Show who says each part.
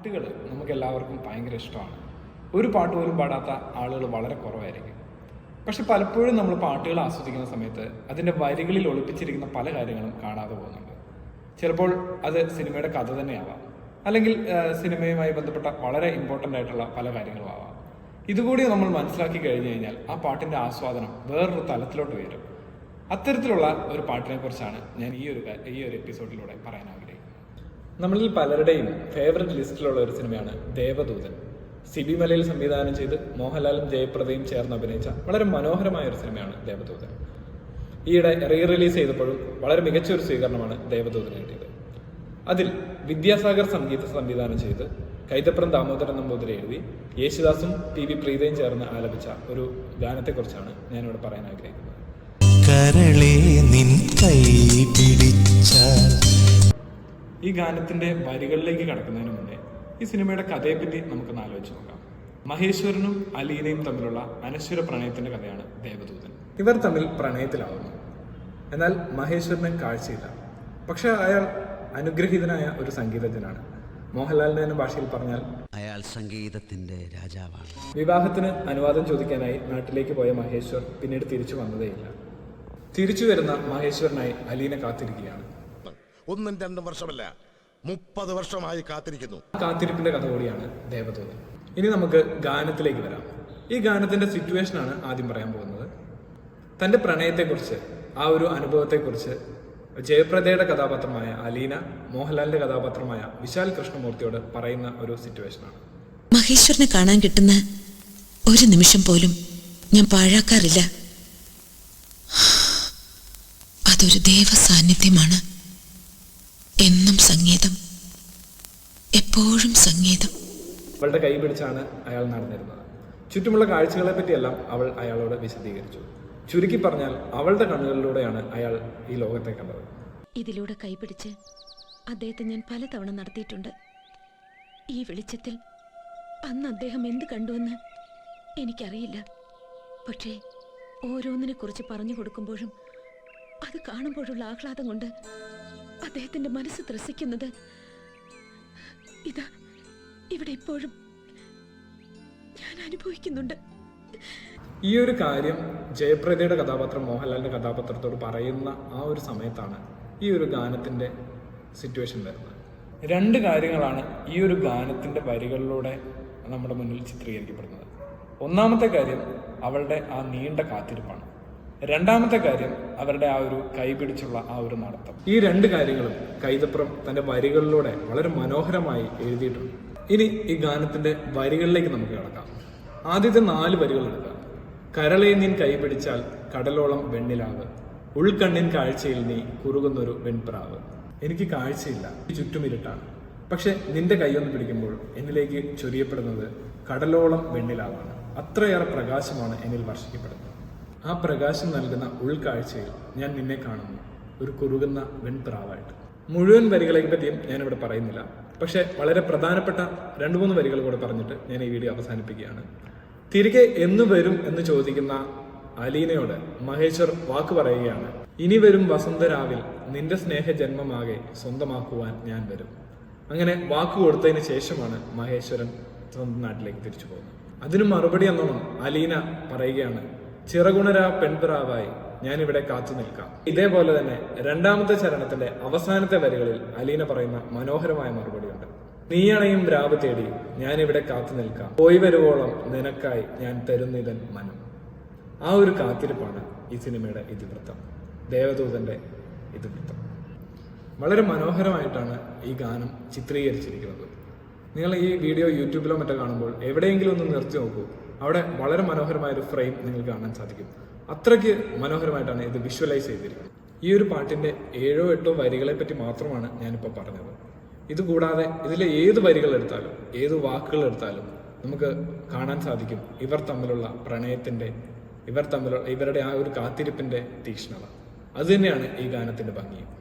Speaker 1: പാട്ടുകൾ നമുക്കെല്ലാവർക്കും ഭയങ്കര ഇഷ്ടമാണ്. ഒരു പാട്ട് പോലും പാടാത്ത ആളുകൾ വളരെ കുറവായിരിക്കും. പക്ഷെ പലപ്പോഴും നമ്മൾ പാട്ടുകൾ ആസ്വദിക്കുന്ന സമയത്ത് അതിൻ്റെ വരികളിൽ ഒളിപ്പിച്ചിരിക്കുന്ന പല കാര്യങ്ങളും കാണാതെ പോകുന്നുണ്ട്. ചിലപ്പോൾ അത് സിനിമയുടെ കഥ തന്നെയാവാം, അല്ലെങ്കിൽ സിനിമയുമായി ബന്ധപ്പെട്ട വളരെ ഇമ്പോർട്ടൻ്റ് ആയിട്ടുള്ള പല കാര്യങ്ങളും ആവാം. ഇതുകൂടി നമ്മൾ മനസ്സിലാക്കി കഴിഞ്ഞു കഴിഞ്ഞാൽ ആ പാട്ടിൻ്റെ ആസ്വാദനം വേറൊരു തലത്തിലോട്ട് വരും. അത്തരത്തിലുള്ള ഒരു പാട്ടിനെ കുറിച്ചാണ് ഞാൻ ഈ ഒരു എപ്പിസോഡിലൂടെ പറയാൻ ആഗ്രഹിക്കുന്നത്. നമ്മളിൽ പലരുടെയും ഫേവററ്റ് ലിസ്റ്റിലുള്ള ഒരു സിനിമയാണ് ദേവദൂതൻ. സിബി മലയിൽ സംവിധാനം ചെയ്ത് മോഹൻലാലും ജയപ്രദയും ചേർന്ന് അഭിനയിച്ച വളരെ മനോഹരമായ ഒരു സിനിമയാണ് ദേവദൂതൻ. ഈയിടെ റിലീസ് ചെയ്തപ്പോഴും വളരെ മികച്ച ഒരു സ്വീകരണമാണ് ദേവദൂതന് കിട്ടിയത്. അതിൽ വിദ്യാസാഗർ സംവിധാനം ചെയ്ത് കൈതപ്രം ദാമോദരൻ നമ്പൂതിരി എഴുതി യേശുദാസും PV പ്രീതയും ചേർന്ന് ആലപിച്ച ഒരു ഗാനത്തെക്കുറിച്ചാണ് ഞാനിവിടെ പറയാൻ ആഗ്രഹിക്കുന്നത്. ഈ ഗാനത്തിന്റെ വരികളിലേക്ക് കടക്കുന്നതിന് മുന്നേ ഈ സിനിമയുടെ കഥയെപ്പറ്റി നമുക്കൊന്ന് ആലോചിച്ച് നോക്കാം. മഹേശ്വരനും അലീനയും തമ്മിലുള്ള അനശ്വര പ്രണയത്തിന്റെ കഥയാണ് ദേവദൂതൻ. ഇവർ തമ്മിൽ പ്രണയത്തിലാവുന്നു. എന്നാൽ മഹേശ്വരന് കാഴ്ചയില്ല. പക്ഷെ അയാൾ അനുഗ്രഹീതനായ ഒരു സംഗീതജ്ഞനാണ്. മോഹൻലാലിന്റെ ഭാഷയിൽ പറഞ്ഞാൽ
Speaker 2: അയാൾ സംഗീതത്തിന്റെ രാജാവാണ്.
Speaker 1: വിവാഹത്തിന് അനുവാദം ചോദിക്കാനായി നാട്ടിലേക്ക് പോയ മഹേശ്വർ പിന്നീട് തിരിച്ചു വന്നതേയില്ല. തിരിച്ചു വരുന്ന മഹേശ്വരനായി അലീന കാത്തിരിക്കുകയാണ്.
Speaker 3: 1-2 വർഷമല്ല, 30 വർഷമായി കാത്തിരിക്കുന്നു.
Speaker 1: കാത്തിരിപ്പിന്റെ കഥ കൂടിയാണ് ദേവദൂതൻ. ഇനി നമുക്ക് ഗാനത്തിലേക്ക് വരാം. ഈ ഗാനത്തിന്റെ സിറ്റുവേഷനാണ് ആദ്യം പറയാൻ പോകുന്നത്. തന്റെ പ്രണയത്തെക്കുറിച്ച്, ആ ഒരു അനുഭവത്തെക്കുറിച്ച് ജയപ്രദയുടെ കഥാപാത്രമായ അലീന മോഹൻലാലിന്റെ കഥാപാത്രമായ വിശാൽ കൃഷ്ണമൂർത്തിയോട് പറയുന്ന ഒരു സിറ്റുവേഷനാണ്.
Speaker 4: മഹേശ്വരനെ കാണാൻ കിട്ടുന്ന ഒരു നിമിഷം പോലും ഞാൻ പാഴാക്കാറില്ല. അതൊരു ദേവ സാന്നിധ്യമാണ്. എന്നും സംഗീതം, എപ്പോഴും സംഗീതം.
Speaker 1: അവളുടെ കൈ പിടിച്ചാണ് അയാൾ നടന്നിരുന്നത്. ചുറ്റുമുള്ള കാഴ്ചകളെ പറ്റിയെല്ലാം അവൾ അയാളോട് വിശദീകരിച്ചു. ചുരുക്കി പറഞ്ഞാൽ അവളുടെ കണ്ണുകളിലൂടെയാണ് അയാൾ ഈ ലോകത്തെ കണ്ടത്.
Speaker 4: ഇതിലൂടെ കൈപിടിച്ച് അദ്ദേഹത്തെ ഞാൻ പലതവണ നടത്തിയിട്ടുണ്ട്. ഈ വെളിച്ചത്തിൽ അന്ന് അദ്ദേഹം എന്ത് കണ്ടുവെന്ന് എനിക്കറിയില്ല. പക്ഷേ ഓരോന്നിനെ കുറിച്ച് പറഞ്ഞു കൊടുക്കുമ്പോഴും അത് കാണുമ്പോഴുള്ള ആഹ്ലാദം കൊണ്ട് അദ്ദേഹത്തിന്റെ മനസ്സ് ത്രസിക്കുന്നത് ഇതാ ഇവിടെ ഇപ്പോഴും ഞാൻ അനുഭവിക്കുന്നുണ്ട്.
Speaker 1: ഈ ഒരു കാര്യം ജയപ്രദയുടെ കഥാപാത്രം മോഹൻലാലിന്റെ കഥാപാത്രത്തോട് പറയുന്ന ആ ഒരു സമയത്താണ് ഈ ഒരു ഗാനത്തിന്റെ സിറ്റുവേഷൻ വരുന്നത്. 2 കാര്യങ്ങളാണ് ഈ ഒരു ഗാനത്തിന്റെ വരികളിലൂടെ നമ്മുടെ മുന്നിൽ ചിത്രീകരിക്കപ്പെടുന്നത്. ഒന്നാമത്തെ കാര്യം അവളുടെ ആ നീണ്ട കാത്തിരിപ്പാണ്. രണ്ടാമത്തെ കാര്യം അവരുടെ ആ ഒരു കൈപിടിച്ചുള്ള ആ ഒരു നടത്തം. ഈ 2 കാര്യങ്ങളും കൈതപ്രം തന്റെ വരികളിലൂടെ വളരെ മനോഹരമായി എഴുതിയിട്ടുണ്ട്. ഇനി ഈ ഗാനത്തിന്റെ വരികളിലേക്ക് നമുക്ക് കടക്കാം. ആദ്യത്തെ 4 വരികൾ എടുക്കാം. കരളെ നീൻ കൈപിടിച്ചാൽ കടലോളം വെണ്ണിലാവ്, ഉൾക്കണ്ണിൻ കാഴ്ചയിൽ നീ കുറുകുന്നൊരു വെൺപ്രാവ്. എനിക്ക് കാഴ്ചയില്ല, ചുറ്റുമിരുട്ടാണ്. പക്ഷെ നിന്റെ കൈയൊന്ന് പിടിക്കുമ്പോൾ എന്നിലേക്ക് ചൊരിയപ്പെടുന്നത് കടലോളം വെണ്ണിലാവാണ്. അത്രയേറെ പ്രകാശമാണ് എന്നിൽ വർഷിക്കപ്പെടുന്നത്. ആ പ്രകാശം നൽകുന്ന ഉൾക്കാഴ്ചയിൽ ഞാൻ നിന്നെ കാണുന്നു, ഒരു കുറുകുന്ന വെൺപ്രാവായിട്ട്. മുഴുവൻ വരികളെ പറ്റിയും ഞാനിവിടെ പറയുന്നില്ല. പക്ഷെ വളരെ പ്രധാനപ്പെട്ട 2-3 വരികൾ കൂടെ പറഞ്ഞിട്ട് ഞാൻ ഈ വീഡിയോ അവസാനിപ്പിക്കുകയാണ്. തിരികെ എന്ന് വരും എന്ന് ചോദിക്കുന്ന അലീനയോട് മഹേശ്വർ വാക്ക് പറയുകയാണ്. ഇനി വരും വസന്തരാവിൽ നിന്റെ സ്നേഹജന്മമാകെ സ്വന്തമാക്കുവാൻ ഞാൻ വരും. അങ്ങനെ വാക്ക് കൊടുത്തതിന് ശേഷമാണ് മഹേശ്വരൻ സ്വന്തം നാട്ടിലേക്ക് തിരിച്ചു പോകുന്നത്. അതിന് മറുപടി എന്നോണം അലീന പറയുകയാണ്, ചിറകുണരാ പെൺപിറാവായി ഞാനിവിടെ കാത്തു നിൽക്കാം. ഇതേപോലെ തന്നെ 2ാമത്തെ ചരണത്തിന്റെ അവസാനത്തെ വരികളിൽ അലീന പറയുന്ന മനോഹരമായ മറുപടിയുണ്ട്. നീയണയും രാവ് തേടി ഞാനിവിടെ കാത്തു നിൽക്കാം, പോയി വരുവോളം നിനക്കായി ഞാൻ തരുന്നിതൻ മനം. ആ ഒരു കാത്തിരിപ്പാണ് ഈ സിനിമയുടെ ഇതിവൃത്തം, ദേവദൂതന്റെ ഇതിവൃത്തം. വളരെ മനോഹരമായിട്ടാണ് ഈ ഗാനം ചിത്രീകരിച്ചിരിക്കുന്നത്. നിങ്ങൾ ഈ വീഡിയോ യൂട്യൂബിലോ മറ്റോ കാണുമ്പോൾ എവിടെയെങ്കിലും ഒന്ന് നിർത്തി നോക്കൂ. അവിടെ വളരെ മനോഹരമായൊരു ഫ്രെയിം നിങ്ങൾക്ക് കാണാൻ സാധിക്കും. അത്രയ്ക്ക് മനോഹരമായിട്ടാണ് ഇത് വിഷ്വലൈസ് ചെയ്തിരിക്കുന്നത്. ഈ ഒരു പാട്ടിന്റെ 7-8 വരികളെ പറ്റി മാത്രമാണ് ഞാനിപ്പോൾ പറഞ്ഞത്. ഇതുകൂടാതെ ഇതിലെ ഏത് വരികൾ എടുത്താലും ഏത് വാക്കുകൾ എടുത്താലും നമുക്ക് കാണാൻ സാധിക്കും ഇവർ തമ്മിലുള്ള പ്രണയത്തിന്റെ, ഇവരുടെ ആ ഒരു കാത്തിരിപ്പിന്റെ തീക്ഷ്ണത. അത് തന്നെയാണ് ഈ ഗാനത്തിന്റെ ഭംഗിയും.